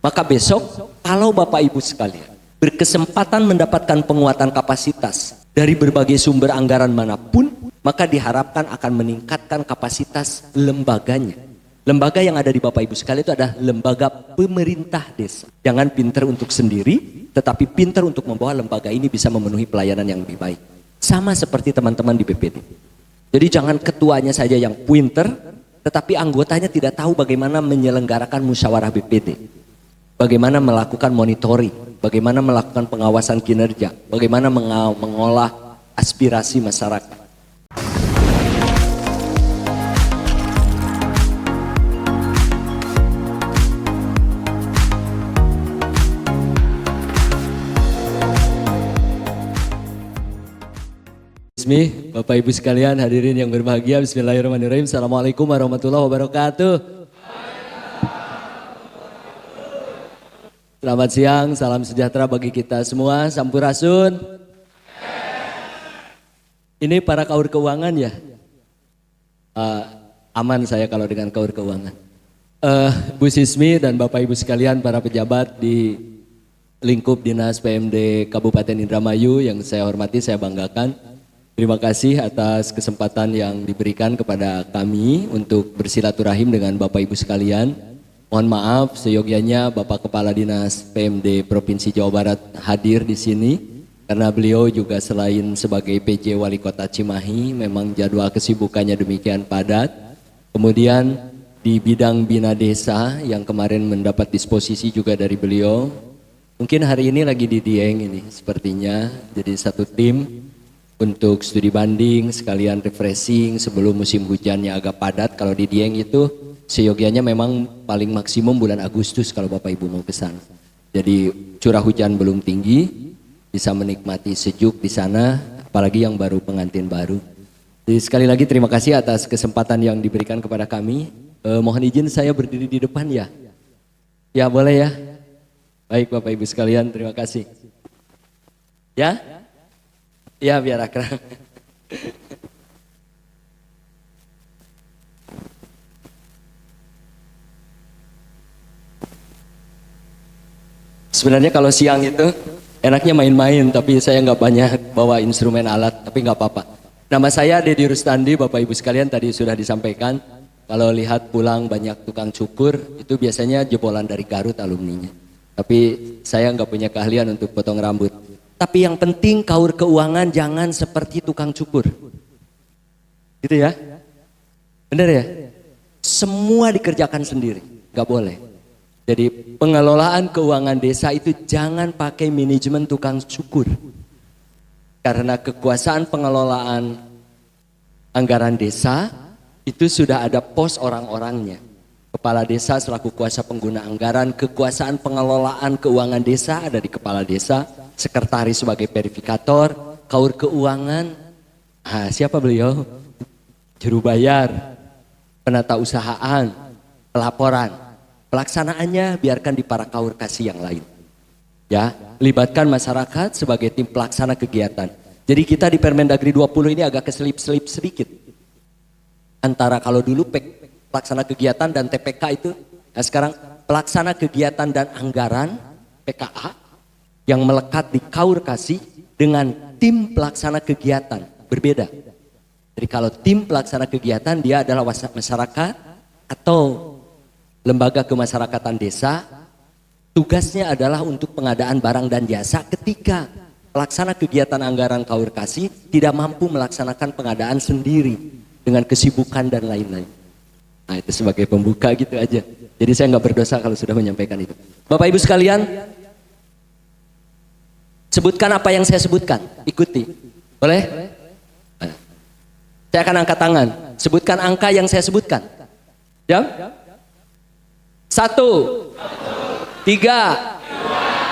Maka besok kalau Bapak Ibu sekalian berkesempatan mendapatkan penguatan kapasitas dari berbagai sumber anggaran manapun, maka diharapkan akan meningkatkan kapasitas lembaganya. Lembaga yang ada di Bapak Ibu sekalian itu adalah lembaga pemerintah desa. Jangan pinter untuk sendiri, tetapi pinter untuk membawa lembaga ini bisa memenuhi pelayanan yang lebih baik. Sama seperti teman-teman di BPD. Jadi jangan ketuanya saja yang pinter, tetapi anggotanya tidak tahu bagaimana menyelenggarakan musyawarah BPD. Bagaimana melakukan monitoring, bagaimana melakukan pengawasan kinerja, bagaimana mengolah aspirasi masyarakat. Bapak Ibu sekalian, hadirin yang berbahagia, bismillahirrahmanirrahim. Assalamualaikum warahmatullahi wabarakatuh. Selamat siang, salam sejahtera bagi kita semua, sampurasun. Ini para kaur keuangan ya? Aman saya kalau dengan kaur keuangan. Bu Sismi dan Bapak Ibu sekalian, para pejabat di lingkup Dinas PMD Kabupaten Indramayu yang saya hormati, saya banggakan. Terima kasih atas kesempatan yang diberikan kepada kami untuk bersilaturahim dengan Bapak Ibu sekalian. Mohon maaf seyogyanya Bapak Kepala Dinas PMD Provinsi Jawa Barat hadir di sini karena beliau juga selain sebagai PJ Wali Kota Cimahi memang jadwal kesibukannya demikian padat. Kemudian di bidang bina desa yang kemarin mendapat disposisi juga dari beliau. Mungkin hari ini lagi di Dieng ini sepertinya jadi satu tim untuk studi banding sekalian refreshing sebelum musim hujannya agak padat. Kalau di Dieng itu seyogyanya memang paling maksimum bulan Agustus kalau Bapak Ibu mau ke sana. Jadi curah hujan belum tinggi, bisa menikmati sejuk di sana, apalagi yang baru pengantin baru. Jadi sekali lagi terima kasih atas kesempatan yang diberikan kepada kami. Mohon izin saya berdiri di depan ya. Ya boleh ya. Baik Bapak Ibu sekalian, terima kasih. Ya? Ya biar akrab. Sebenarnya kalau siang itu enaknya main-main, tapi saya nggak banyak bawa instrumen alat, tapi nggak apa-apa. Nama saya Dedi Rustandi, Bapak Ibu sekalian tadi sudah disampaikan. Kalau lihat pulang banyak tukang cukur, itu biasanya jebolan dari Garut alumninya. Tapi saya nggak punya keahlian untuk potong rambut. Tapi yang penting kaur keuangan jangan seperti tukang cukur. Gitu ya? Bener ya? Semua dikerjakan sendiri, nggak boleh. Jadi pengelolaan keuangan desa itu jangan pakai manajemen tukang cukur. Karena kekuasaan pengelolaan anggaran desa itu sudah ada pos orang-orangnya. Kepala desa selaku kuasa pengguna anggaran, kekuasaan pengelolaan keuangan desa ada di kepala desa, sekretaris sebagai verifikator, kaur keuangan, siapa beliau? Juru bayar, penata usahaan, pelaporan. Pelaksanaannya biarkan di para kaur kasih yang lain. Ya, libatkan masyarakat sebagai tim pelaksana kegiatan. Jadi kita di Permendagri 20 ini agak keselip-selip sedikit. Antara kalau dulu pelaksana kegiatan dan TPK itu, nah sekarang pelaksana kegiatan dan anggaran PKA yang melekat di kaur kasih dengan tim pelaksana kegiatan berbeda. Jadi kalau tim pelaksana kegiatan dia adalah masyarakat atau lembaga kemasyarakatan desa, tugasnya adalah untuk pengadaan barang dan jasa ketika pelaksana kegiatan anggaran kaur kasih tidak mampu melaksanakan pengadaan sendiri dengan kesibukan dan lain-lain. Nah itu sebagai pembuka gitu aja. Jadi saya nggak berdosa kalau sudah menyampaikan itu. Bapak Ibu sekalian, sebutkan apa yang saya sebutkan, ikuti. Boleh? Saya akan angkat tangan. Sebutkan angka yang saya sebutkan. Ya? 1, 3,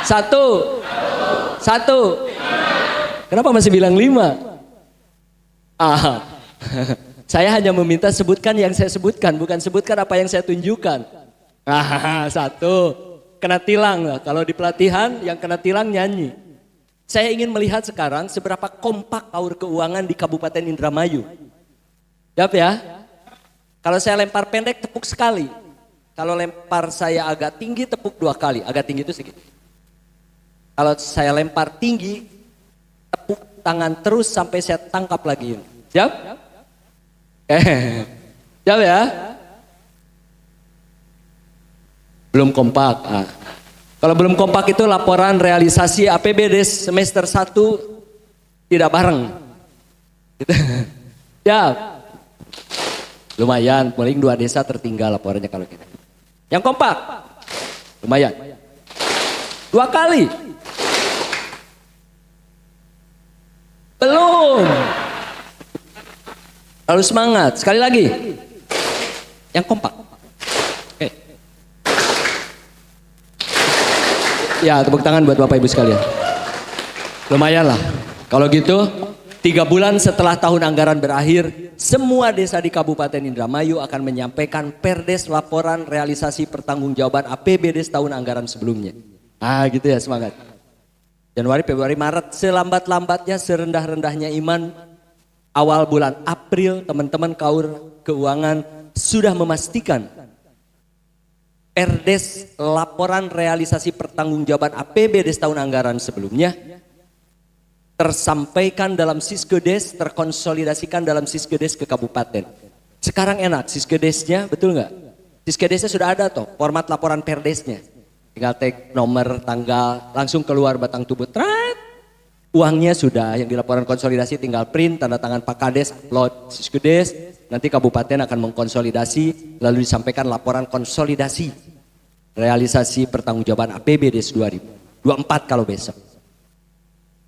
1. Kenapa masih bilang 5? Saya hanya meminta sebutkan yang saya sebutkan, bukan sebutkan apa yang saya tunjukkan. 1. Kena tilang. Kalau di pelatihan yang kena tilang nyanyi. Saya ingin melihat sekarang seberapa kompak kaur keuangan di Kabupaten Indramayu. Siap ya? Kalau saya lempar pendek tepuk sekali. Kalau lempar saya agak tinggi, tepuk 2 kali. Agak tinggi itu sedikit. Kalau saya lempar tinggi, tepuk tangan terus sampai saya tangkap lagi. Siap? Siap ya? Belum kompak. Kalau belum kompak itu laporan realisasi APBD semester 1 tidak bareng. Siap? Lumayan, paling 2 desa tertinggal laporannya kalau gitu. Yang kompak? Lumayan. 2 kali? Belum. Lalu semangat, sekali lagi. Yang kompak. Oke. Ya, tepuk tangan buat Bapak Ibu sekalian. Lumayan lah. Kalau gitu, 3 bulan setelah tahun anggaran berakhir, semua desa di Kabupaten Indramayu akan menyampaikan perdes laporan realisasi pertanggungjawaban APBD setahun anggaran sebelumnya. Gitu ya, semangat. Januari, Februari, Maret, selambat-lambatnya, serendah-rendahnya iman, awal bulan April teman-teman kaur keuangan sudah memastikan perdes laporan realisasi pertanggungjawaban APBD setahun anggaran sebelumnya tersampaikan dalam Siskedes, terkonsolidasikan dalam Siskedes ke kabupaten. Sekarang enak, Siskedesnya betul nggak? Siskedesnya sudah ada toh, format laporan perdesnya. Tinggal tag nomor, tanggal, langsung keluar batang tubuh. Trat. Uangnya sudah, yang di laporan konsolidasi tinggal print, tanda tangan Pak Kades, upload Siskedes. Nanti kabupaten akan mengkonsolidasi, lalu disampaikan laporan konsolidasi realisasi pertanggungjawaban APBD 2024 kalau besok.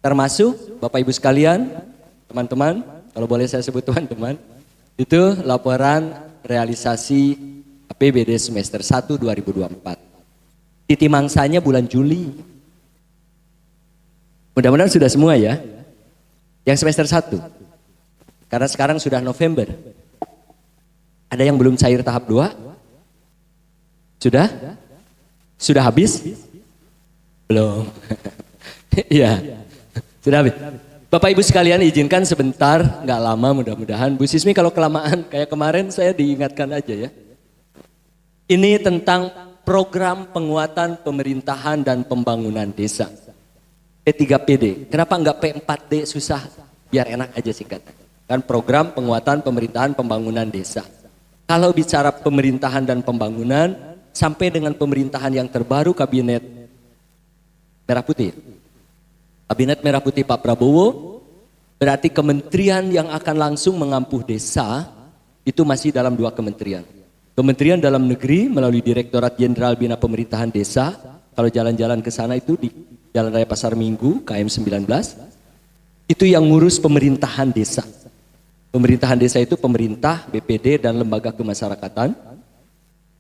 Termasuk Bapak Ibu sekalian, teman-teman, kalau boleh saya sebut teman-teman, itu laporan realisasi APBD semester 1 2024. Titi mangsanya bulan Juli. Mudah-mudahan sudah semua ya. Yang semester 1. Karena sekarang sudah November. Ada yang belum cair tahap 2? Sudah? Sudah habis? Belum. Iya. Sudah habis. Bapak Ibu sekalian izinkan sebentar, nggak lama mudah-mudahan. Bu Sismi kalau kelamaan kayak kemarin saya diingatkan aja ya. Ini tentang program penguatan pemerintahan dan pembangunan desa. P3PD. Kenapa enggak P4D susah? Biar enak aja singkatnya. Kan program penguatan pemerintahan pembangunan desa. Kalau bicara pemerintahan dan pembangunan, sampai dengan pemerintahan yang terbaru Kabinet Merah Putih. Kabinet Merah Putih Pak Prabowo, berarti kementerian yang akan langsung mengampuh desa, itu masih dalam 2 kementerian. Kementerian Dalam Negeri melalui Direktorat Jenderal Bina Pemerintahan Desa, kalau jalan-jalan ke sana itu di Jalan Raya Pasar Minggu, KM 19, itu yang ngurus pemerintahan desa. Pemerintahan desa itu pemerintah, BPD, dan lembaga kemasyarakatan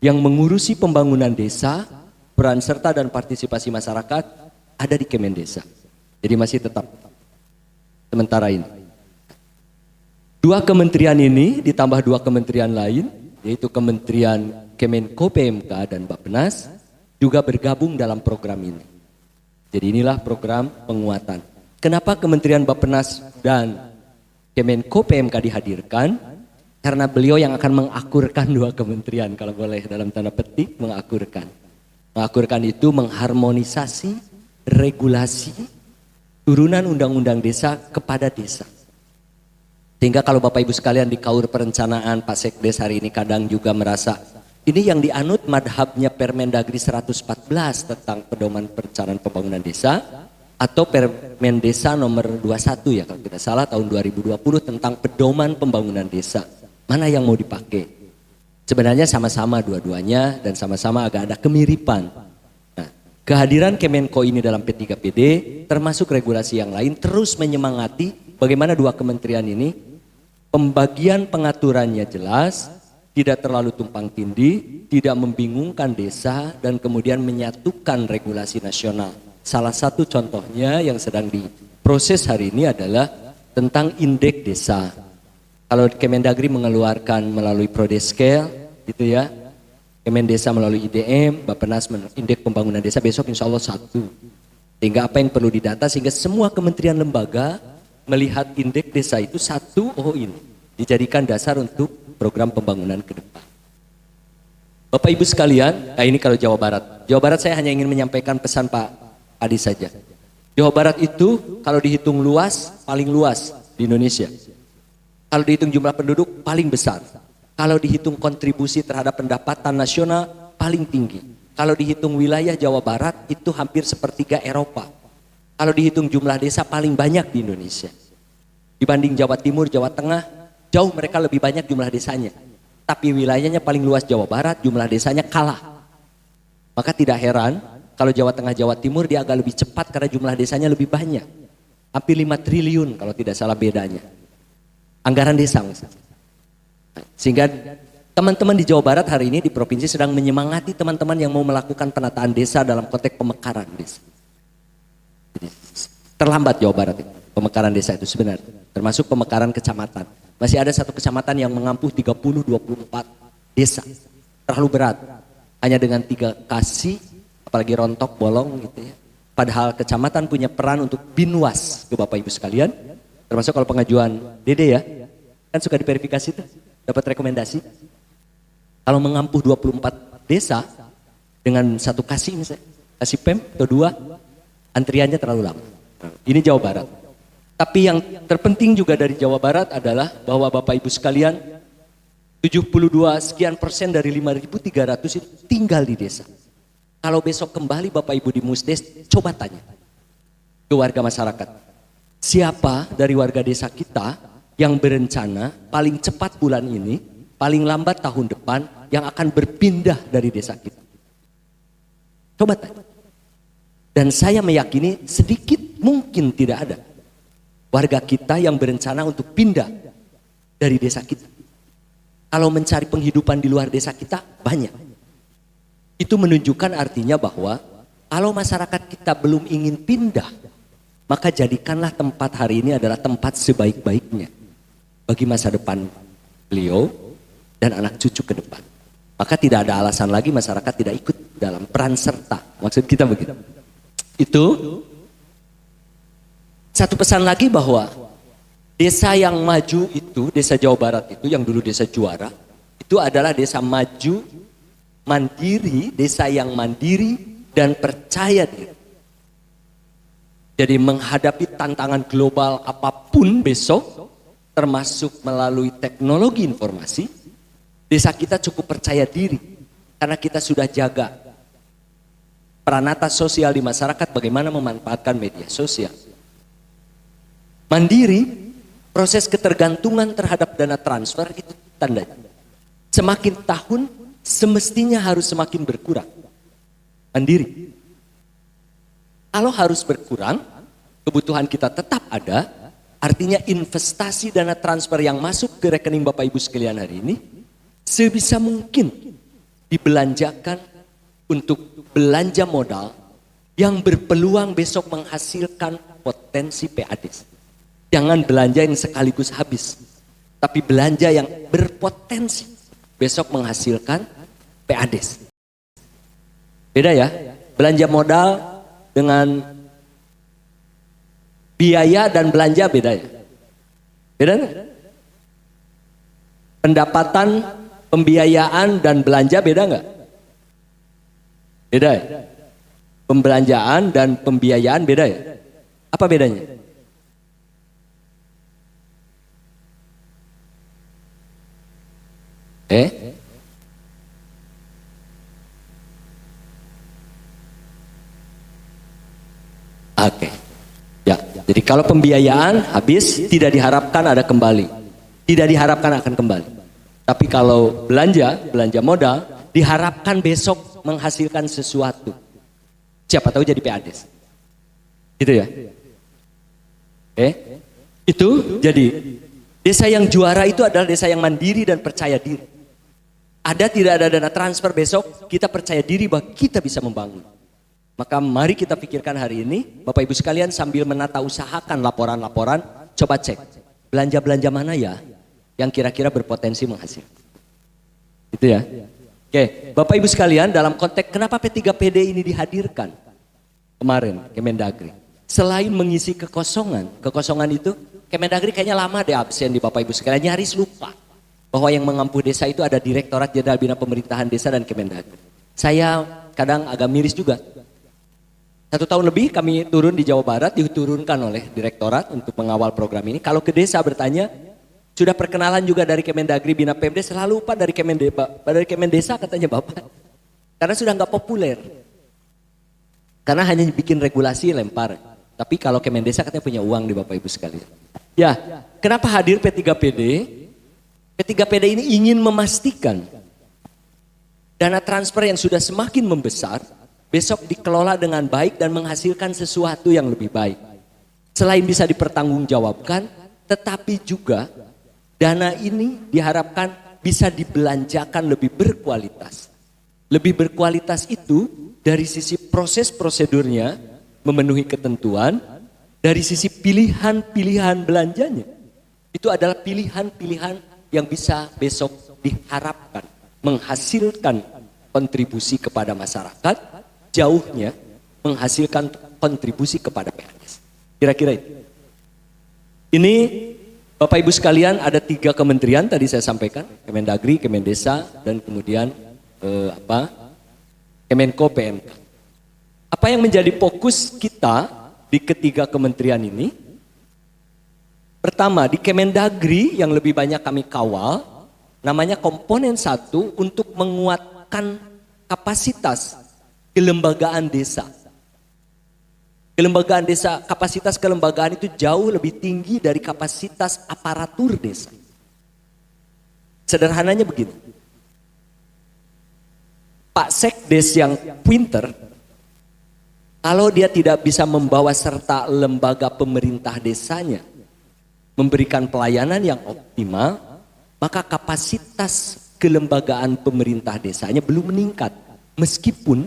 yang mengurusi pembangunan desa, peran serta dan partisipasi masyarakat ada di Kemendesa. Jadi masih tetap sementara ini. 2 kementerian ini ditambah 2 kementerian lain, yaitu Kementerian Kemenko PMK dan Bappenas juga bergabung dalam program ini. Jadi inilah program penguatan. Kenapa Kementerian Bappenas dan Kemenko PMK dihadirkan? Karena beliau yang akan mengakurkan 2 kementerian, kalau boleh dalam tanda petik mengakurkan. Mengakurkan itu mengharmonisasi regulasi turunan undang-undang desa kepada desa. Sehingga kalau Bapak Ibu sekalian di Kaur Perencanaan, Pak Sekdes hari ini kadang juga merasa ini yang dianut madhabnya Permendagri 114 tentang pedoman perencanaan pembangunan desa atau Permen Desa nomor 21 ya kalau tidak salah tahun 2020 tentang pedoman pembangunan desa. Mana yang mau dipakai? Sebenarnya sama-sama dua-duanya dan sama-sama agak ada kemiripan. Nah, kehadiran Kemenko ini dalam P3PD termasuk regulasi yang lain terus menyemangati bagaimana 2 kementerian ini pembagian pengaturannya jelas, tidak terlalu tumpang tindih, tidak membingungkan desa, dan kemudian menyatukan regulasi nasional. Salah satu contohnya yang sedang diproses hari ini adalah tentang indeks desa. Kalau Kemendagri mengeluarkan melalui Prodescale, gitu ya, Kemendesa melalui IDM, Bappenas indeks pembangunan desa besok insya Allah 1. Sehingga apa yang perlu didata, sehingga semua kementerian lembaga melihat indeks desa itu 1, oh ini dijadikan dasar untuk program pembangunan ke depan. Bapak Ibu sekalian, nah ini kalau Jawa Barat. Jawa Barat saya hanya ingin menyampaikan pesan Pak Adi saja. Jawa Barat itu kalau dihitung luas, paling luas di Indonesia. Kalau dihitung jumlah penduduk, paling besar. Kalau dihitung kontribusi terhadap pendapatan nasional, paling tinggi. Kalau dihitung wilayah Jawa Barat, itu hampir sepertiga Eropa. Kalau dihitung jumlah desa, paling banyak di Indonesia. Dibanding Jawa Timur, Jawa Tengah, jauh mereka lebih banyak jumlah desanya. Tapi wilayahnya paling luas Jawa Barat, jumlah desanya kalah. Maka tidak heran kalau Jawa Tengah, Jawa Timur dia agak lebih cepat karena jumlah desanya lebih banyak. Hampir 5 triliun kalau tidak salah bedanya. Anggaran desa. Sehingga teman-teman di Jawa Barat hari ini di provinsi sedang menyemangati teman-teman yang mau melakukan penataan desa dalam konteks pemekaran desa. Jadi, terlambat Jawa Barat itu, pemekaran desa itu sebenarnya. Termasuk pemekaran kecamatan. Masih ada satu kecamatan yang mengampuh 30-24 desa. Terlalu berat. Hanya dengan 3 kasih, apalagi rontok, bolong gitu ya. Padahal kecamatan punya peran untuk binwas ke Bapak Ibu sekalian. Termasuk kalau pengajuan DD ya. Kan suka diverifikasi tuh, dapat rekomendasi. Kalau mengampuh 24 desa dengan 1 kasih misalnya, kasih PEM atau 2, antriannya terlalu lama. Ini Jawa Barat. Tapi yang terpenting juga dari Jawa Barat adalah bahwa Bapak Ibu sekalian 72 sekian persen dari 5.300 itu tinggal di desa. Kalau besok kembali Bapak Ibu di Musdes, coba tanya ke warga masyarakat. Siapa dari warga desa kita yang berencana paling cepat bulan ini, paling lambat tahun depan yang akan berpindah dari desa kita? Coba tanya. Dan saya meyakini sedikit mungkin tidak ada warga kita yang berencana untuk pindah dari desa kita. Kalau mencari penghidupan di luar desa kita, banyak. Itu menunjukkan artinya bahwa kalau masyarakat kita belum ingin pindah, maka jadikanlah tempat hari ini adalah tempat sebaik-baiknya bagi masa depan beliau dan anak cucu ke depan. Maka tidak ada alasan lagi masyarakat tidak ikut dalam peran serta. Maksud kita begitu. Itu satu pesan lagi bahwa desa yang maju itu, desa Jawa Barat itu yang dulu desa juara, itu adalah desa maju, mandiri, desa yang mandiri dan percaya diri. Jadi menghadapi tantangan global apapun besok, termasuk melalui teknologi informasi, desa kita cukup percaya diri karena kita sudah jaga peranata sosial di masyarakat, bagaimana memanfaatkan media sosial. Mandiri, proses ketergantungan terhadap dana transfer itu tandanya. Semakin tahun semestinya harus semakin berkurang. Mandiri. Kalau harus berkurang, kebutuhan kita tetap ada, artinya investasi dana transfer yang masuk ke rekening Bapak Ibu sekalian hari ini, sebisa mungkin dibelanjakan untuk belanja modal yang berpeluang besok menghasilkan potensi PAD. Jangan belanja yang sekaligus habis, tapi belanja yang berpotensi besok menghasilkan PAD. Beda ya, belanja modal dengan biaya dan belanja beda ya? Beda nggak? Pendapatan, pembiayaan dan belanja beda nggak? Beda ya? Pembelanjaan dan pembiayaan beda ya? Apa bedanya? Oke. Ya, jadi kalau pembiayaan habis tidak diharapkan ada kembali. Tidak diharapkan akan kembali. Tapi kalau belanja modal diharapkan besok menghasilkan sesuatu. Siapa tahu jadi PADES. Gitu ya. Itu jadi desa yang juara itu adalah desa yang mandiri dan percaya diri. Ada tidak ada dana transfer besok, kita percaya diri bahwa kita bisa membangun. Maka mari kita pikirkan hari ini, Bapak Ibu sekalian sambil menata usahakan laporan-laporan, coba cek belanja-belanja mana ya yang kira-kira berpotensi menghasilkan. Itu ya. Oke, Bapak Ibu sekalian dalam konteks kenapa P3PD ini dihadirkan kemarin Kemendagri. Selain mengisi kekosongan itu Kemendagri kayaknya lama deh absen di Bapak Ibu sekalian, nyaris lupa. bahwa yang mengampu desa itu ada Direktorat Jenderal Bina Pemerintahan Desa dan Kemendagri. Saya kadang agak miris juga. 1 tahun lebih kami turun di Jawa Barat, diturunkan oleh Direktorat untuk mengawal program ini. Kalau ke desa bertanya, sudah perkenalan juga dari Kemendagri Bina Pemdes, selalu lupa dari Kemendesa katanya Bapak. Karena sudah nggak populer. Karena hanya bikin regulasi lempar. Tapi kalau Kemendesa katanya punya uang di Bapak Ibu sekalian. Ya, kenapa hadir P3PD? P3PD ini ingin memastikan dana transfer yang sudah semakin membesar besok dikelola dengan baik dan menghasilkan sesuatu yang lebih baik. Selain bisa dipertanggungjawabkan, tetapi juga dana ini diharapkan bisa dibelanjakan lebih berkualitas. Lebih berkualitas itu dari sisi proses prosedurnya memenuhi ketentuan, dari sisi pilihan-pilihan belanjanya. Itu adalah pilihan-pilihan yang bisa besok diharapkan menghasilkan kontribusi kepada masyarakat, jauhnya menghasilkan kontribusi kepada PNS. Kira-kira itu. Ini Bapak Ibu sekalian ada 3 kementerian tadi saya sampaikan, Kemendagri, Kemendesa, dan kemudian Kemenko PMK. Apa yang menjadi fokus kita di ketiga kementerian ini? Pertama, di Kemendagri yang lebih banyak kami kawal, namanya komponen 1 untuk menguatkan kapasitas kelembagaan desa. Kelembagaan desa, kapasitas kelembagaan itu jauh lebih tinggi dari kapasitas aparatur desa. Sederhananya begini. Pak Sekdes yang pinter, kalau dia tidak bisa membawa serta lembaga pemerintah desanya memberikan pelayanan yang optimal, maka kapasitas kelembagaan pemerintah desanya belum meningkat. Meskipun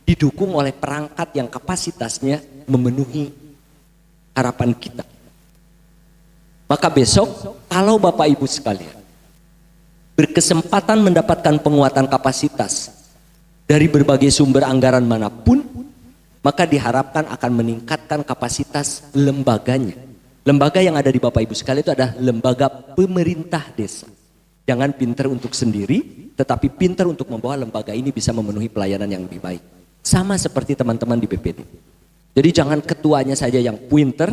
didukung oleh perangkat yang kapasitasnya memenuhi harapan kita. Maka besok kalau Bapak Ibu sekalian berkesempatan mendapatkan penguatan kapasitas dari berbagai sumber anggaran manapun, maka diharapkan akan meningkatkan kapasitas lembaganya. Lembaga yang ada di Bapak Ibu sekalian itu adalah lembaga pemerintah desa. Jangan pinter untuk sendiri, tetapi pinter untuk membawa lembaga ini bisa memenuhi pelayanan yang lebih baik. Sama seperti teman-teman di BPD. Jadi jangan ketuanya saja yang pinter,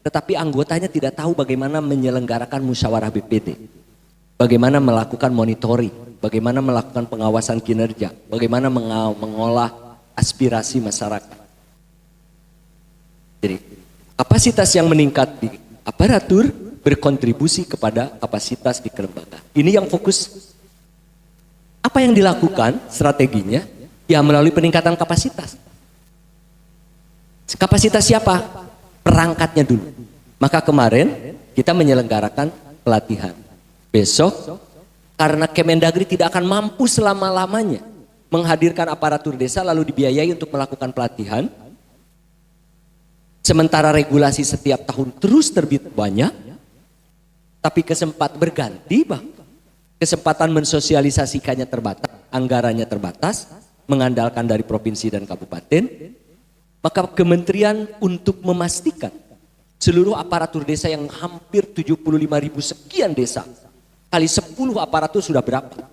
tetapi anggotanya tidak tahu bagaimana menyelenggarakan musyawarah BPD. Bagaimana melakukan monitoring, bagaimana melakukan pengawasan kinerja, bagaimana mengolah aspirasi masyarakat. Jadi kapasitas yang meningkat di aparatur berkontribusi kepada kapasitas di kelembagaan. Ini yang fokus. Apa yang dilakukan strateginya? Ya melalui peningkatan kapasitas. Kapasitas siapa? Perangkatnya dulu. Maka kemarin kita menyelenggarakan pelatihan. Besok karena Kemendagri tidak akan mampu selama-lamanya menghadirkan aparatur desa lalu dibiayai untuk melakukan pelatihan. Sementara regulasi setiap tahun terus terbit banyak, tapi berganti kesempatan mensosialisasikannya terbatas, anggarannya terbatas, mengandalkan dari provinsi dan kabupaten, maka kementerian untuk memastikan seluruh aparatur desa yang hampir 75.000 sekian desa, kali 10 aparatur sudah berapa?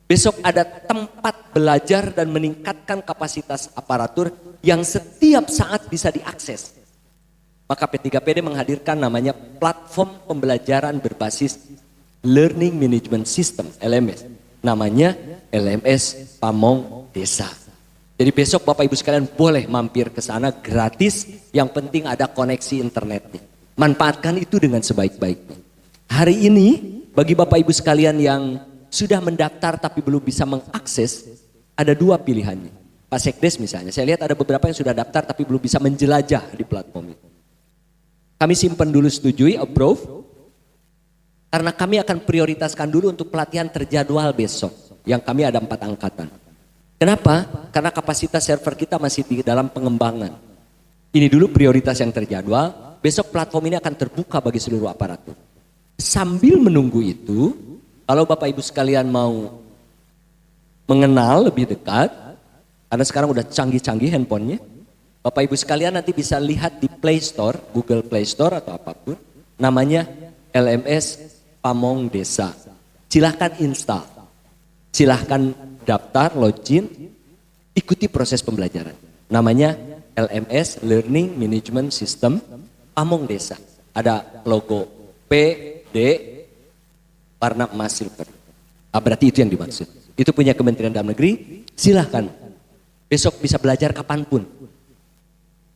Besok ada tempat belajar dan meningkatkan kapasitas aparatur yang setiap saat bisa diakses. Maka P3PD menghadirkan namanya platform pembelajaran berbasis Learning Management System, LMS. Namanya LMS Pamong Desa. Jadi besok Bapak Ibu sekalian boleh mampir ke sana gratis, yang penting ada koneksi internetnya. Manfaatkan itu dengan sebaik-baiknya. Hari ini bagi Bapak Ibu sekalian yang sudah mendaftar tapi belum bisa mengakses, ada 2 pilihannya. Pak Sekdes misalnya, saya lihat ada beberapa yang sudah daftar tapi belum bisa menjelajah di platform itu. Kami simpan dulu, setujui, approve, karena kami akan prioritaskan dulu untuk pelatihan terjadwal besok, yang kami ada 4 angkatan. Kenapa? Karena kapasitas server kita masih di dalam pengembangan. Ini dulu prioritas yang terjadwal, besok platform ini akan terbuka bagi seluruh aparatur. Sambil menunggu itu, kalau Bapak Ibu sekalian mau mengenal lebih dekat, karena sekarang udah canggih-canggih handphonenya, Bapak Ibu sekalian nanti bisa lihat di Play Store, Google Play Store atau apapun, namanya LMS Pamong Desa. Silahkan install, silahkan daftar, login, ikuti proses pembelajaran. Namanya LMS, Learning Management System Pamong Desa. Ada logo P, D, warna emas silver. Berarti itu yang dimaksud. Itu punya Kementerian Dalam Negeri, silahkan. Besok bisa belajar kapanpun.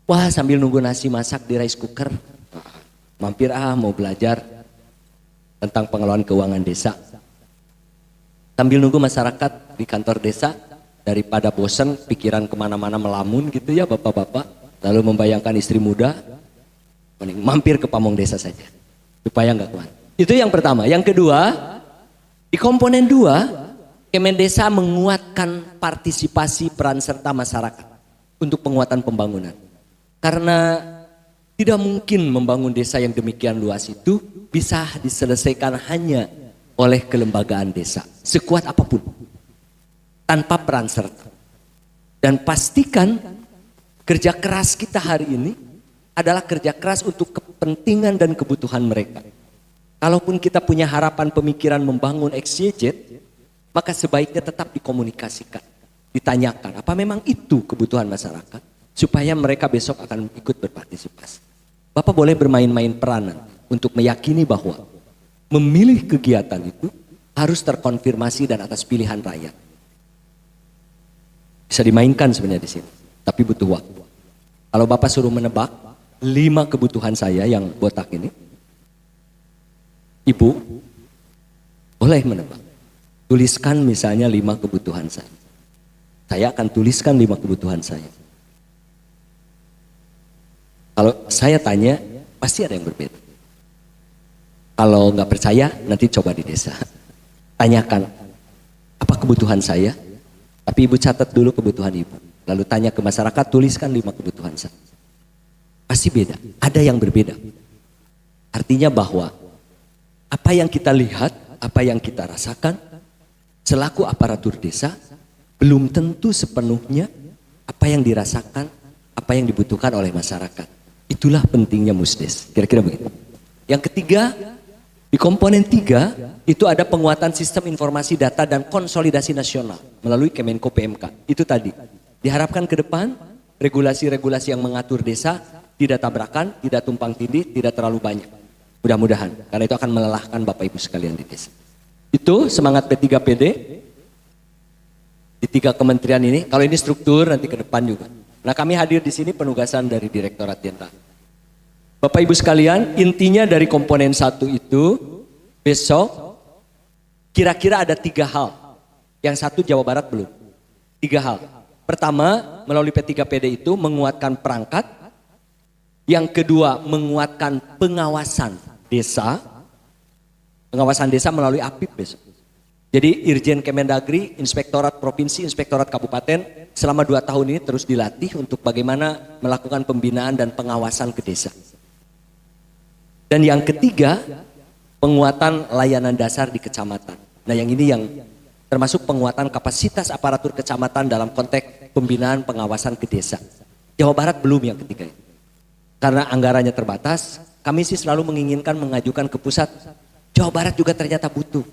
Wah, sambil nunggu nasi masak di rice cooker, mampir mau belajar tentang pengelolaan keuangan desa. Sambil nunggu masyarakat di kantor desa, daripada bosan pikiran kemana-mana melamun gitu ya bapak-bapak, lalu membayangkan istri muda, mending mampir ke Pamong Desa saja supaya nggak kuat. Itu yang pertama. Yang kedua, di komponen 2, Kemendesa menguatkan partisipasi peran serta masyarakat untuk penguatan pembangunan. Karena tidak mungkin membangun desa yang demikian luas itu bisa diselesaikan hanya oleh kelembagaan desa, sekuat apapun, tanpa peran serta. Dan pastikan kerja keras kita hari ini adalah kerja keras untuk kepentingan dan kebutuhan mereka. Kalaupun kita punya harapan pemikiran membangun XYZ, maka sebaiknya tetap dikomunikasikan, ditanyakan apa memang itu kebutuhan masyarakat, supaya mereka besok akan ikut berpartisipasi. Bapak boleh bermain-main peranan untuk meyakini bahwa memilih kegiatan itu harus terkonfirmasi dan atas pilihan rakyat. Bisa dimainkan sebenarnya di sini, tapi butuh waktu. Kalau Bapak suruh menebak 5 kebutuhan saya yang botak ini, Ibu boleh menebak. Tuliskan misalnya 5 kebutuhan saya. Saya akan tuliskan 5 kebutuhan saya. Kalau saya tanya, pasti ada yang berbeda. Kalau nggak percaya, nanti coba di desa. Tanyakan, apa kebutuhan saya? Tapi ibu catat dulu kebutuhan ibu. Lalu tanya ke masyarakat, tuliskan 5 kebutuhan saya. Pasti beda, ada yang berbeda. Artinya bahwa apa yang kita lihat, apa yang kita rasakan, selaku aparatur desa, belum tentu sepenuhnya apa yang dirasakan, apa yang dibutuhkan oleh masyarakat. Itulah pentingnya Musdes, kira-kira begitu. Yang ketiga, di komponen 3, itu ada penguatan sistem informasi data dan konsolidasi nasional melalui Kemenko PMK. Itu tadi, diharapkan ke depan regulasi-regulasi yang mengatur desa tidak tabrakan, tidak tumpang tindih, tidak terlalu banyak. Mudah-mudahan, karena itu akan melelahkan Bapak Ibu sekalian di desa. Itu semangat P3PD di 3 kementerian ini. Kalau ini struktur nanti ke depan juga. Nah, kami hadir di sini penugasan dari Direktorat Jenderal. Bapak Ibu sekalian, intinya dari komponen 1 itu besok kira-kira ada 3 hal. Yang 1 Jawa Barat belum. 3 hal. Pertama, melalui P3PD itu menguatkan perangkat. Yang kedua, menguatkan pengawasan desa. Pengawasan desa melalui APIP besok. Jadi Irjen Kemendagri, Inspektorat Provinsi, Inspektorat Kabupaten selama 2 tahun ini terus dilatih untuk bagaimana melakukan pembinaan dan pengawasan ke desa. Dan yang ketiga, penguatan layanan dasar di kecamatan. Nah, yang ini yang termasuk penguatan kapasitas aparatur kecamatan dalam konteks pembinaan pengawasan ke desa. Jawa Barat belum yang ketiga. Karena anggarannya terbatas, kami sih selalu menginginkan mengajukan ke pusat. Jawa Barat juga ternyata butuh.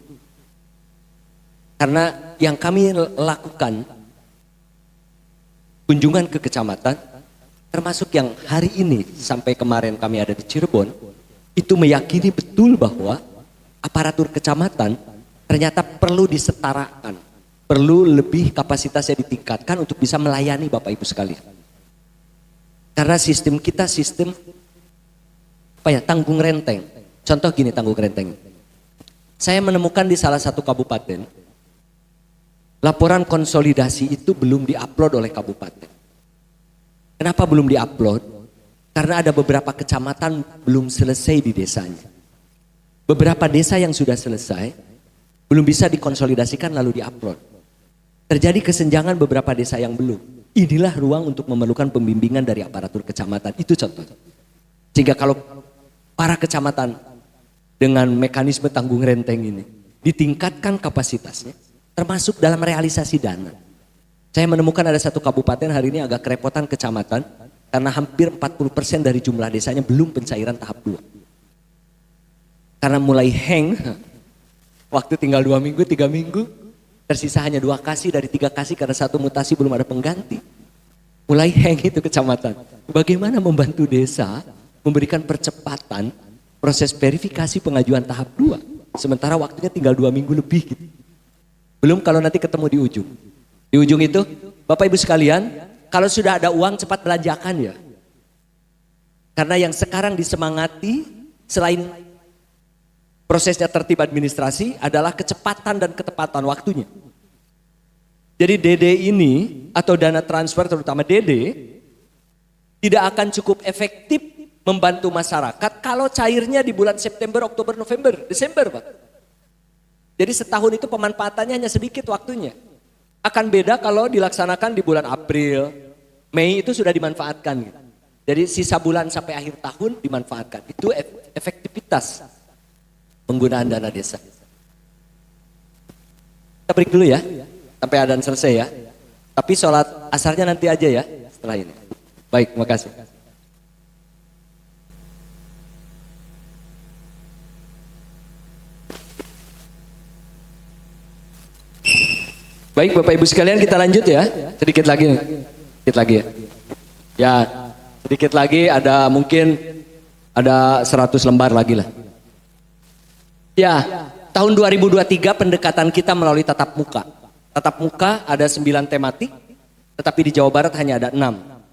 Karena yang kami lakukan kunjungan ke kecamatan, termasuk yang hari ini sampai kemarin kami ada di Cirebon, itu meyakini betul bahwa aparatur kecamatan ternyata perlu disetarakan, perlu lebih kapasitasnya ditingkatkan untuk bisa melayani Bapak Ibu sekalian. Karena sistem kita sistem tanggung renteng. Contoh gini tanggung renteng. Saya menemukan di salah satu kabupaten, laporan konsolidasi itu belum diupload oleh kabupaten. Kenapa belum diupload? Karena ada beberapa kecamatan belum selesai di desanya. Beberapa desa yang sudah selesai belum bisa dikonsolidasikan lalu diupload. Terjadi kesenjangan beberapa desa yang belum. Inilah ruang untuk memerlukan pembimbingan dari aparatur kecamatan. Itu contohnya. Sehingga kalau para kecamatan dengan mekanisme tanggung renteng ini ditingkatkan kapasitasnya, termasuk dalam realisasi dana. Saya menemukan ada satu kabupaten hari ini agak kerepotan kecamatan karena hampir 40% dari jumlah desanya belum pencairan tahap 2. Karena mulai hang, waktu tinggal 2 minggu, 3 minggu, tersisa hanya 2 kasih dari 3 kasih karena 1 mutasi belum ada pengganti. Mulai hang itu kecamatan. Bagaimana membantu desa memberikan percepatan proses verifikasi pengajuan tahap 2. Sementara waktunya tinggal 2 minggu lebih gitu. Belum kalau nanti ketemu di ujung. Di ujung itu, Bapak Ibu sekalian, kalau sudah ada uang cepat belanjakan ya. Karena yang sekarang disemangati selain prosesnya tertib administrasi adalah kecepatan dan ketepatan waktunya. Jadi DD ini atau dana transfer terutama DD tidak akan cukup efektif membantu masyarakat kalau cairnya di bulan September, Oktober, November, Desember Pak. Jadi setahun itu pemanfaatannya hanya sedikit waktunya. Akan beda kalau dilaksanakan di bulan April, Mei itu sudah dimanfaatkan gitu. Jadi sisa bulan sampai akhir tahun dimanfaatkan. Itu efektivitas penggunaan dana desa. Kita break dulu ya, sampai adzan selesai ya. Tapi sholat asarnya nanti aja ya setelah ini. Baik, makasih. Baik Bapak Ibu sekalian, kita lanjut ya. Sedikit lagi ya. Ya, sedikit lagi ada mungkin ada 100 lembar lagi lah. Ya, tahun 2023 pendekatan kita melalui tatap muka. Tatap muka ada 9 tematik, tetapi di Jawa Barat hanya ada 6.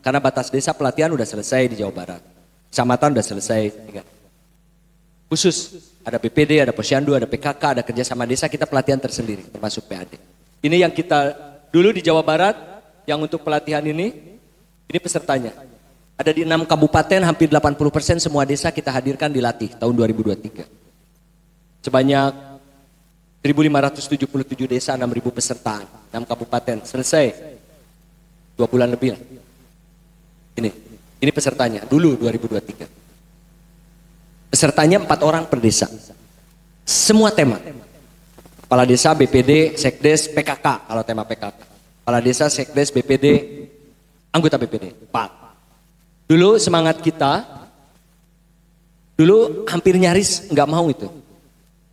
Karena batas desa pelatihan udah selesai di Jawa Barat. Kecamatan udah selesai. Khusus, ada BPD, ada Posyandu, ada PKK, ada kerjasama desa, kita pelatihan tersendiri, termasuk PAD. Ini yang kita dulu di Jawa Barat, yang untuk pelatihan ini pesertanya. Ada di 6 kabupaten, hampir 80% semua desa kita hadirkan dilatih tahun 2023. Sebanyak 1.577 desa, 6.000 peserta, 6 kabupaten, selesai 2 bulan lebih lah. Ini pesertanya, dulu 2023. Pesertanya 4 orang per desa. Semua tema. Kepala desa, BPD, Sekdes, PKK, kalau tema PKK. Kepala desa, Sekdes, BPD, anggota BPD, 4. Dulu semangat kita, dulu hampir nyaris nggak mau itu.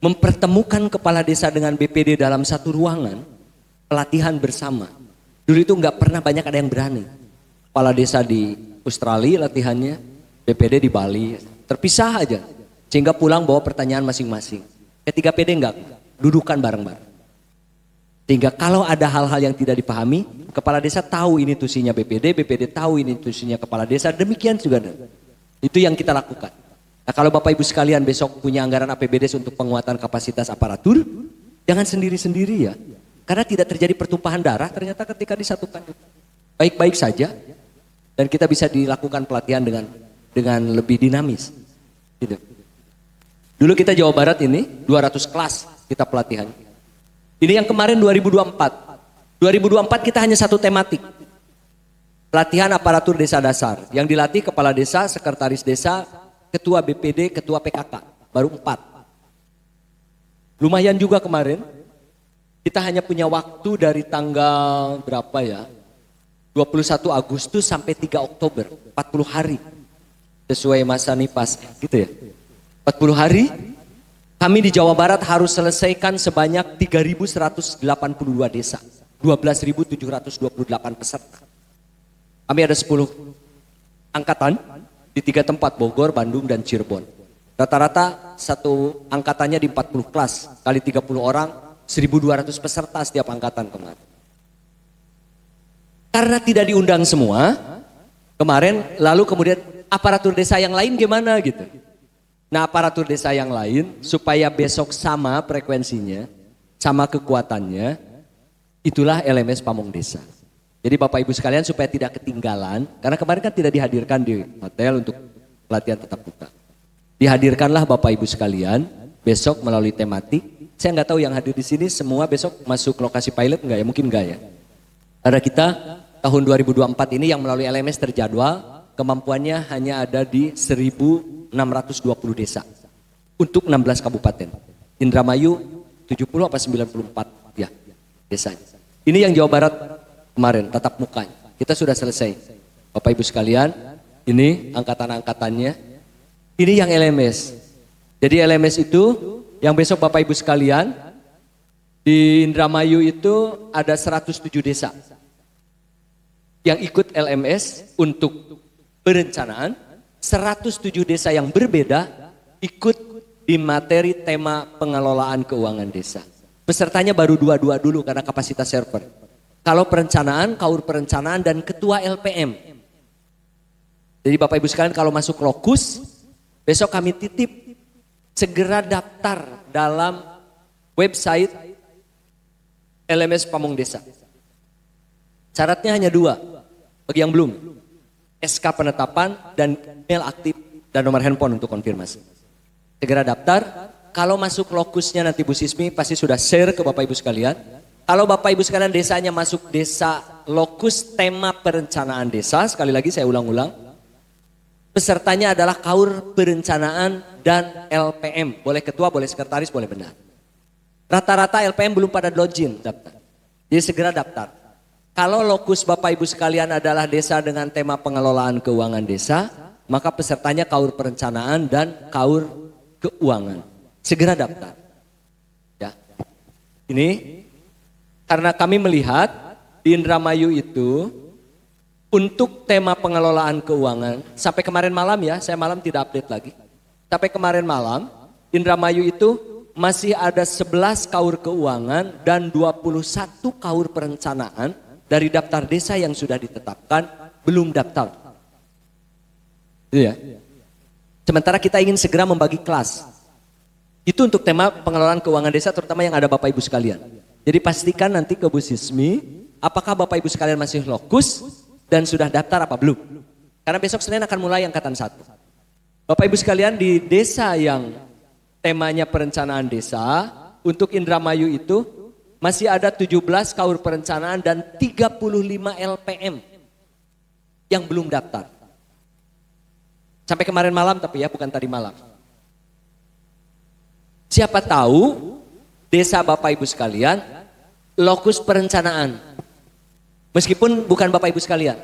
Mempertemukan kepala desa dengan BPD dalam satu ruangan, pelatihan bersama. Dulu itu nggak pernah banyak ada yang berani. Kepala desa di Australia latihannya, BPD di Bali, terpisah aja. Sehingga pulang bawa pertanyaan masing-masing. Ketiga PD enggak, dudukan bareng-bareng. Sehingga kalau ada hal-hal yang tidak dipahami, kepala desa tahu ini tusinya BPD, BPD tahu ini tusinya kepala desa, demikian juga. Itu yang kita lakukan. Nah, kalau Bapak Ibu sekalian besok punya anggaran APBD untuk penguatan kapasitas aparatur, jangan sendiri-sendiri ya. Karena tidak terjadi pertumpahan darah ternyata ketika disatukan. Baik-baik saja dan kita bisa dilakukan pelatihan dengan lebih dinamis. Gitu. Dulu kita Jawa Barat ini 200 kelas kita pelatihan. Ini yang kemarin 2024. 2024 kita hanya satu tematik. Pelatihan aparatur desa dasar. Yang dilatih kepala desa, sekretaris desa, ketua BPD, ketua PKK. Baru 4. Lumayan juga kemarin. Kita hanya punya waktu dari tanggal berapa ya? 21 Agustus sampai 3 Oktober. 40 hari. Sesuai masa NIPAS gitu ya. 40 hari. Kami di Jawa Barat harus selesaikan sebanyak 3.182 desa. 12.728 peserta. Kami ada 10 angkatan di 3 tempat, Bogor, Bandung, dan Cirebon. Rata-rata satu angkatannya di 40 kelas, kali 30 orang, 1.200 peserta setiap angkatan kemarin. Karena tidak diundang semua, kemarin lalu kemudian aparatur desa yang lain gimana gitu. Nah, aparatur desa yang lain supaya besok sama frekuensinya, sama kekuatannya, itulah LMS Pamong Desa. Jadi Bapak Ibu sekalian supaya tidak ketinggalan, karena kemarin kan tidak dihadirkan di hotel untuk pelatihan tatap muka. Dihadirkanlah Bapak Ibu sekalian besok melalui tematik. Saya nggak tahu yang hadir di sini semua besok masuk lokasi pilot nggak ya? Mungkin nggak ya. Karena kita tahun 2024 ini yang melalui LMS terjadwal, kemampuannya hanya ada di 1.620 desa untuk 16 kabupaten. Indramayu 70 apa 94 ya desanya. Ini yang Jawa Barat kemarin tatap muka. Kita sudah selesai. Bapak Ibu sekalian, ini angkatan-angkatannya. Ini yang LMS. Jadi LMS itu yang besok Bapak Ibu sekalian, di Indramayu itu ada 107 desa yang ikut LMS untuk perencanaan. 107 desa yang berbeda ikut di materi tema pengelolaan keuangan desa. Pesertanya baru 22 dulu karena kapasitas server. Kalau perencanaan, kaur perencanaan dan ketua LPM. Jadi Bapak Ibu sekalian kalau masuk lokus, besok kami titip segera daftar dalam website LMS Pamong Desa. Syaratnya hanya 2 bagi yang belum. SK penetapan dan email aktif dan nomor handphone untuk konfirmasi. Segera daftar. Kalau masuk lokusnya nanti Bu Sismi pasti sudah share ke Bapak Ibu sekalian. Kalau Bapak Ibu sekalian desanya masuk desa lokus tema perencanaan desa, sekali lagi saya ulang-ulang. Pesertanya adalah kaur perencanaan dan LPM. Boleh ketua, boleh sekretaris, boleh benar. Rata-rata LPM belum pada login daftar. Jadi segera daftar. Kalau lokus Bapak Ibu sekalian adalah desa dengan tema pengelolaan keuangan desa, maka pesertanya kaur perencanaan dan kaur keuangan. Segera daftar. Ya. Ini karena kami melihat di Indramayu itu untuk tema pengelolaan keuangan sampai kemarin malam ya, saya malam tidak update lagi. Sampai kemarin malam Indramayu itu masih ada 11 kaur keuangan dan 21 kaur perencanaan dari daftar desa yang sudah ditetapkan belum daftar. Itu ya. Sementara kita ingin segera membagi kelas. Itu untuk tema pengelolaan keuangan desa terutama yang ada Bapak Ibu sekalian. Jadi pastikan nanti ke Bu Sismi apakah Bapak Ibu sekalian masih lokus dan sudah daftar apa belum. Karena besok Senin akan mulai angkatan 1. Bapak Ibu sekalian di desa yang temanya perencanaan desa untuk Indramayu itu masih ada 17 kaur perencanaan dan 35 LPM yang belum daftar. Sampai kemarin malam tapi ya bukan tadi malam. Siapa tahu desa Bapak Ibu sekalian lokus perencanaan. Meskipun bukan Bapak Ibu sekalian.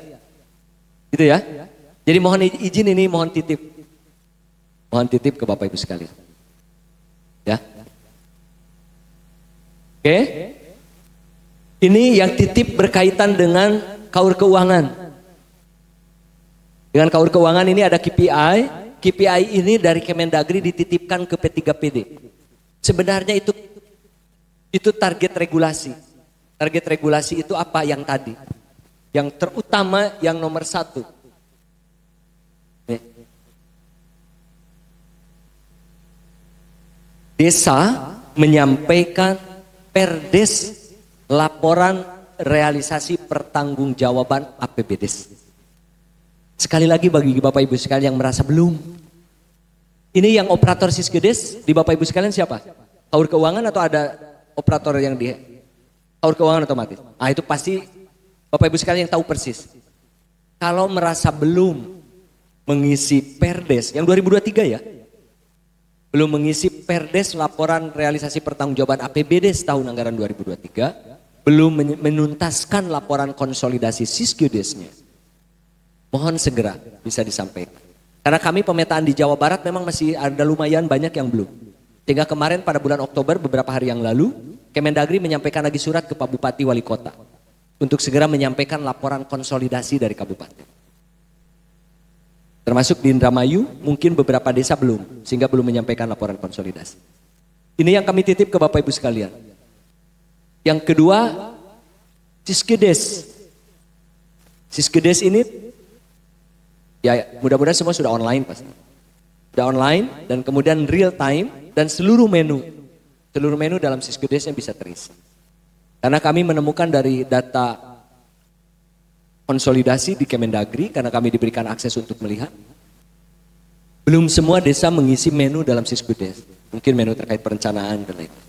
Gitu ya. Jadi mohon izin ini mohon titip. Mohon titip ke Bapak Ibu sekalian. Ya. Oke. Ini yang titip berkaitan dengan kaur keuangan. Dengan kaur keuangan ini ada KPI. KPI ini dari Kemendagri dititipkan ke P3PD. Sebenarnya itu target regulasi. Target regulasi itu apa yang tadi? Yang terutama yang nomor 1. Desa menyampaikan perdes laporan realisasi pertanggungjawaban APBDes. Sekali lagi bagi Bapak Ibu sekalian yang merasa belum. Ini yang operator Siskedes di Bapak Ibu sekalian siapa? Kaur keuangan atau ada operator yang di kaur keuangan otomatis? Ah itu pasti Bapak Ibu sekalian yang tahu persis. Kalau merasa belum mengisi perdes yang 2023 ya. Belum mengisi perdes laporan realisasi pertanggungjawaban APBD tahun anggaran 2023, belum menuntaskan laporan konsolidasi Siskedesnya. Mohon segera bisa disampaikan. Karena kami pemetaan di Jawa Barat memang masih ada lumayan banyak yang belum. Sehingga kemarin pada bulan Oktober beberapa hari yang lalu, Kemendagri menyampaikan lagi surat ke Pak Bupati Wali Kota untuk segera menyampaikan laporan konsolidasi dari kabupaten. Termasuk di Indramayu, mungkin beberapa desa belum, sehingga belum menyampaikan laporan konsolidasi. Ini yang kami titip ke Bapak Ibu sekalian. Yang kedua, Siskedes. Siskedes ini, ya mudah-mudahan semua sudah online pasti. Sudah online dan kemudian real time dan seluruh menu dalam Siskedesnya bisa terisi. Karena kami menemukan dari data konsolidasi di Kemendagri karena kami diberikan akses untuk melihat. Belum semua desa mengisi menu dalam Siskedes. Mungkin menu terkait perencanaan dan lain-lain.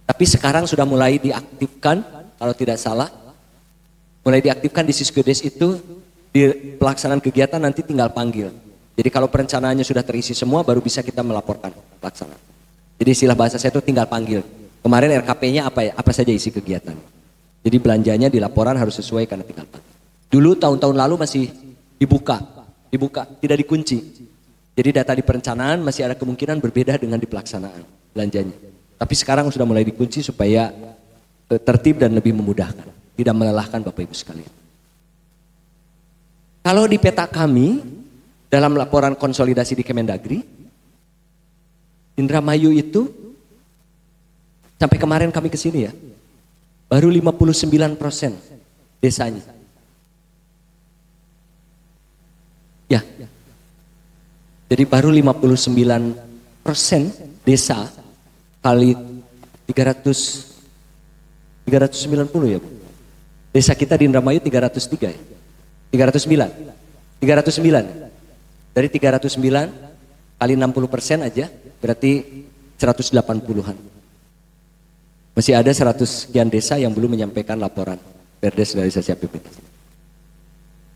Tapi sekarang sudah mulai diaktifkan, kalau tidak salah. Mulai diaktifkan di Siskedes itu di pelaksanaan kegiatan nanti tinggal panggil. Jadi kalau perencanaannya sudah terisi semua baru bisa kita melaporkan pelaksanaan. Jadi istilah bahasa saya itu tinggal panggil. Kemarin RKP-nya apa saja isi kegiatan. Jadi belanjanya di laporan harus sesuai karena tinggal panggil. Dulu tahun-tahun lalu masih dibuka, tidak dikunci. Jadi data di perencanaan masih ada kemungkinan berbeda dengan di pelaksanaan belanjanya. Tapi sekarang sudah mulai dikunci supaya tertib dan lebih memudahkan, tidak melelahkan Bapak Ibu sekalian. Kalau di peta kami dalam laporan konsolidasi di Kemendagri, Indramayu itu sampai kemarin kami ke sini ya, baru 59% desanya. Ya. Jadi baru 59% desa kali 390 ya Bu. Desa kita di Indramayu 303 ya. 309. Dari 309 kali 60% aja berarti 180-an. Masih ada 100 sekian desa yang belum menyampaikan laporan Perdes realisasi APBD.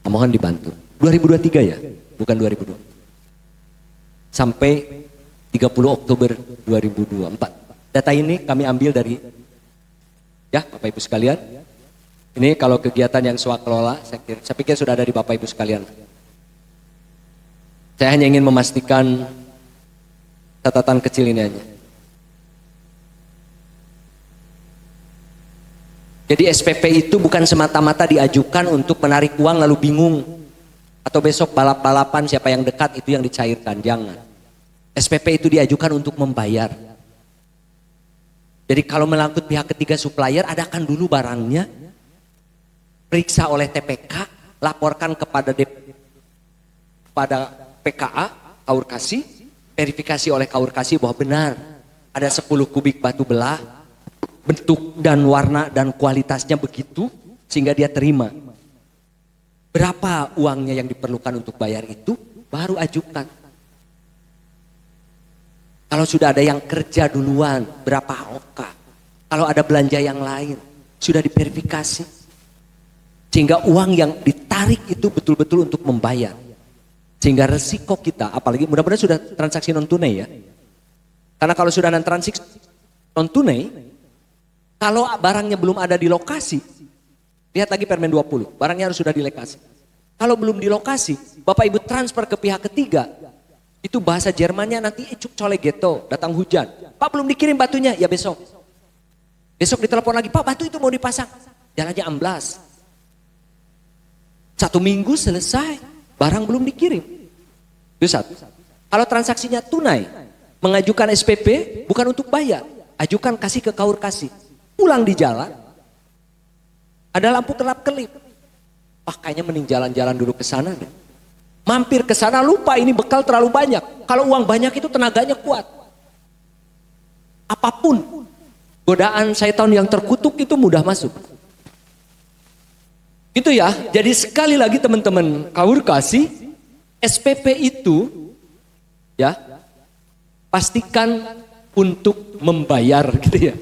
Mohon dibantu. 2023 ya, bukan 2002. Sampai 30 Oktober 2024. Data ini kami ambil dari, ya Bapak Ibu sekalian, ini kalau kegiatan yang swakelola, saya pikir sudah ada di Bapak Ibu sekalian. Saya hanya ingin memastikan catatan kecil ini aja. Jadi SPP itu bukan semata-mata diajukan untuk menarik uang lalu bingung. Atau besok balap-balapan siapa yang dekat itu yang dicairkan, jangan. SPP itu diajukan untuk membayar. Jadi kalau melangkut pihak ketiga supplier, adakan dulu barangnya, periksa oleh TPK, laporkan kepada PKA, Kaur Kasih, verifikasi oleh Kaur Kasih bahwa benar ada 10 kubik batu belah, bentuk dan warna dan kualitasnya begitu, sehingga dia terima. Berapa uangnya yang diperlukan untuk bayar itu, baru ajukan. Kalau sudah ada yang kerja duluan, berapa oka. Kalau ada belanja yang lain, sudah diverifikasi. Sehingga uang yang ditarik itu betul-betul untuk membayar. Sehingga resiko kita, apalagi mudah-mudahan sudah transaksi non tunai ya. Karena kalau sudah transaksi non tunai, kalau barangnya belum ada di lokasi, lihat lagi Permen 20, barangnya harus sudah di lokasi. Kalau belum di lokasi, Bapak Ibu transfer ke pihak ketiga, itu bahasa Jermannya nanti icuk cole geto, datang hujan. Pak belum dikirim batunya, ya besok. Besok ditelepon lagi, Pak batu itu mau dipasang, jalannya amblas. 1 minggu selesai, barang belum dikirim. Itu satu. Kalau transaksinya tunai, mengajukan SPP bukan untuk bayar, ajukan kasih ke Kaur Kasih. Pulang di jalan, ada lampu kelap-kelip. Wah kayaknya mending jalan-jalan dulu ke sana deh. Mampir ke sana lupa ini bekal terlalu banyak. Kalau uang banyak itu tenaganya kuat. Apapun godaan syaitan yang terkutuk itu mudah masuk. Itu ya. Jadi sekali lagi teman-teman Kaur Kasih, SPP itu ya pastikan untuk membayar gitu ya.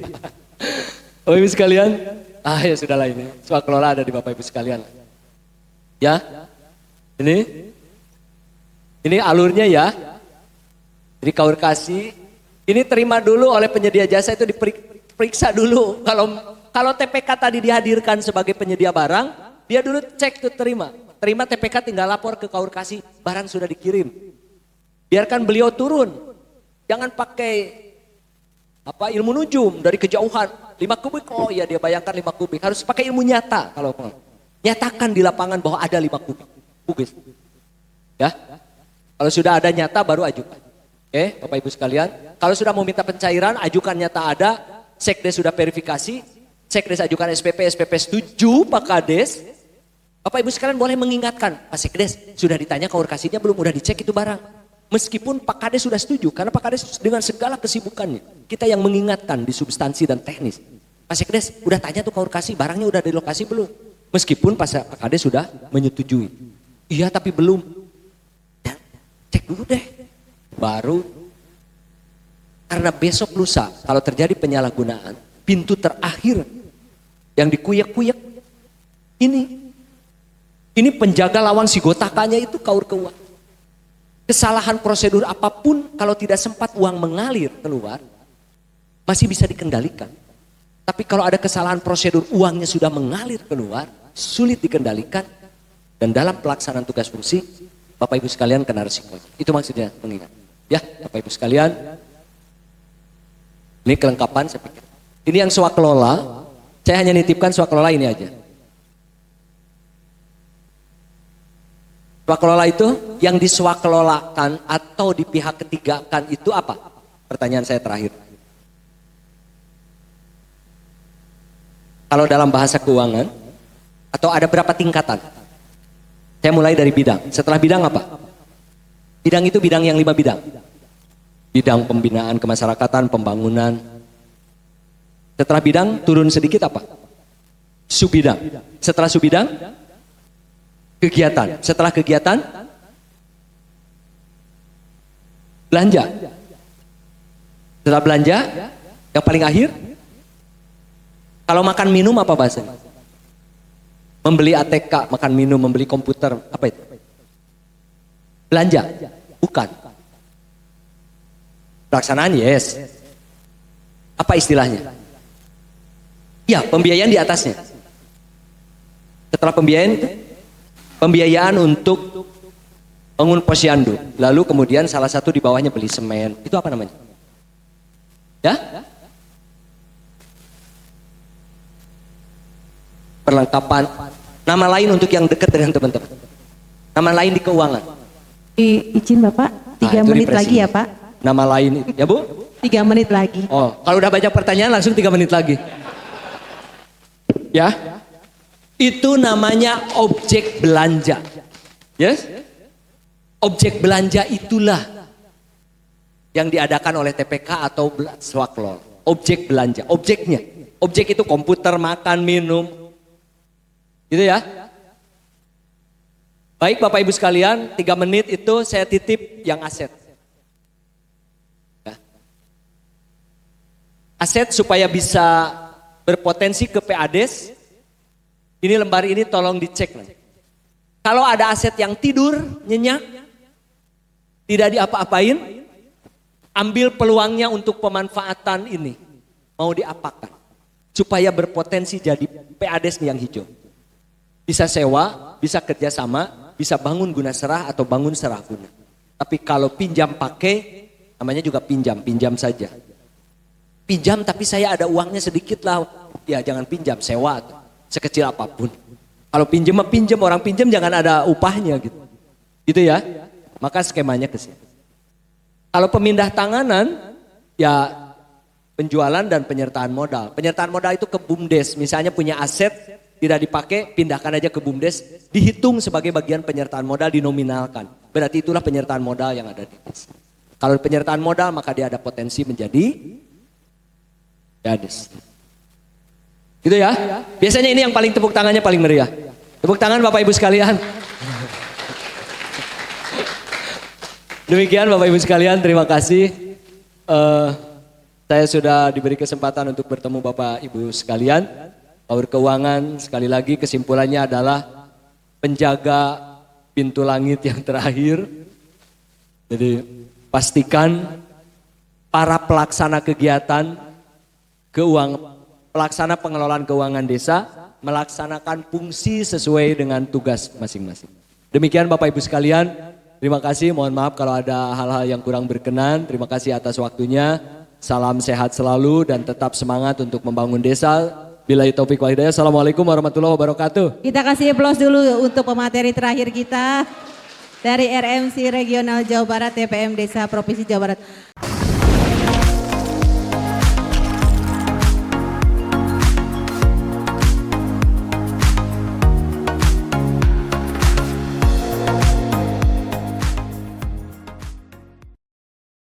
Bapak Ibu sekalian, ya sudahlah ini. Swakelola ada di Bapak Ibu sekalian. Ya, ini alurnya ya. Jadi Kaur Kasih, ini terima dulu oleh penyedia jasa itu diperiksa dulu. Kalau TPK tadi dihadirkan sebagai penyedia barang, dia dulu cek tuh terima. Terima TPK tinggal lapor ke Kaur Kasih, barang sudah dikirim. Biarkan beliau turun. Jangan pakai ilmu nujum dari kejauhan 5 kubik, oh ya dia bayangkan 5 kubik. Harus pakai ilmu nyata. Kalau nyatakan di lapangan bahwa ada 5 kubik. Ya, kalau sudah ada nyata baru ajukan. Oke, Bapak Ibu sekalian, kalau sudah mau minta pencairan, ajukan nyata ada, Sekdes sudah verifikasi, Sekdes ajukan SPP setuju Pak Kades. Bapak Ibu sekalian boleh mengingatkan, Pak Sekdes sudah ditanya Kaur Kasihnya belum, udah dicek itu barang. Meskipun Pak Kades sudah setuju, karena Pak Kades dengan segala kesibukannya, kita yang mengingatkan di substansi dan teknis. Pak Sekdes udah tanya tuh Kaur Kasih, barangnya udah di lokasi belum? Meskipun Pak Kades sudah menyetujui. Iya tapi belum. Ya, cek dulu deh. Baru, karena besok lusa kalau terjadi penyalahgunaan, pintu terakhir yang dikuyek-kuyek ini penjaga lawan si gotakannya itu Kaur Keuangan. Kesalahan prosedur apapun kalau tidak sempat uang mengalir keluar masih bisa dikendalikan. Tapi kalau ada kesalahan prosedur uangnya sudah mengalir keluar, sulit dikendalikan, dan dalam pelaksanaan tugas fungsi Bapak Ibu sekalian kena risiko. Itu maksudnya pengingat. Ya, Bapak Ibu sekalian. Ini kelengkapan saya pikir. Ini yang swakelola. Saya hanya nitipkan swakelola ini aja. Swakelola itu yang diswakelolakan atau di pihak ketigakan itu apa? Pertanyaan saya terakhir. Kalau dalam bahasa keuangan, atau ada berapa tingkatan? Saya mulai dari bidang. Setelah bidang apa? Bidang itu bidang yang 5 bidang. Bidang pembinaan kemasyarakatan, pembangunan. Setelah bidang turun sedikit apa? Subbidang. Setelah subbidang, kegiatan. Setelah kegiatan, belanja. Setelah belanja, yang paling akhir, kalau makan minum apa bahasanya? Membeli ATK, makan minum, membeli komputer, apa itu? Belanja? Bukan. Pelaksanaan, yes. Apa istilahnya? Ya, pembiayaan di atasnya. Setelah pembiayaan untuk bangun posyandu. Lalu kemudian salah satu di bawahnya beli semen. Itu apa namanya? Ya? Perlengkapan. Nama lain untuk yang dekat dengan teman-teman. Nama lain di keuangan. Izin Bapak, 3 menit lagi ya Pak. Nama lain, ya Bu? 3 menit lagi. Oh, kalau udah banyak pertanyaan langsung 3 menit lagi. Ya, itu namanya objek belanja. Yes? Objek belanja itulah yang diadakan oleh TPK atau swakelola. Objek belanja, objeknya. Objek itu komputer, makan, minum. Gitu ya. Baik Bapak Ibu sekalian, 3 menit itu saya titip yang aset. Ya. Aset supaya bisa berpotensi ke PADES. Ini lembar ini tolong dicek. Kalau ada aset yang tidur, nyenyak, tidak diapa-apain, ambil peluangnya untuk pemanfaatan ini. Mau diapakan? Supaya berpotensi jadi PADES yang hijau. Bisa sewa, bisa kerjasama, bisa bangun guna serah atau bangun serah guna. Tapi kalau pinjam pakai, namanya juga pinjam, pinjam saja. Pinjam tapi saya ada uangnya sedikit lah. Ya jangan pinjam, sewa atau sekecil apapun. Kalau pinjam, orang pinjam jangan ada upahnya gitu. Gitu ya. Maka skemanya ke sini. Kalau pemindah tanganan, ya penjualan dan penyertaan modal. Penyertaan modal itu ke BUMDes. Misalnya punya aset, tidak dipakai, pindahkan aja ke BUMDes, dihitung sebagai bagian penyertaan modal, dinominalkan. Berarti itulah penyertaan modal yang ada di des. Kalau penyertaan modal maka dia ada potensi menjadi PADES. Gitu ya. Biasanya ini yang paling tepuk tangannya paling meriah. Tepuk tangan Bapak Ibu sekalian. Demikian Bapak Ibu sekalian, terima kasih. Saya sudah diberi kesempatan untuk bertemu Bapak Ibu sekalian. Power keuangan sekali lagi kesimpulannya adalah penjaga pintu langit yang terakhir. Jadi pastikan para pelaksana kegiatan pelaksana pengelolaan keuangan desa melaksanakan fungsi sesuai dengan tugas masing-masing. Demikian Bapak Ibu sekalian, terima kasih. Mohon maaf kalau ada hal-hal yang kurang berkenan. Terima kasih atas waktunya. Salam sehat selalu dan tetap semangat untuk membangun desa. Billahi taufik wal hidayah. Assalamualaikum warahmatullahi wabarakatuh. Kita kasih aplaus dulu untuk pemateri terakhir kita dari RMC Regional Jawa Barat TPM Desa Provinsi Jawa Barat.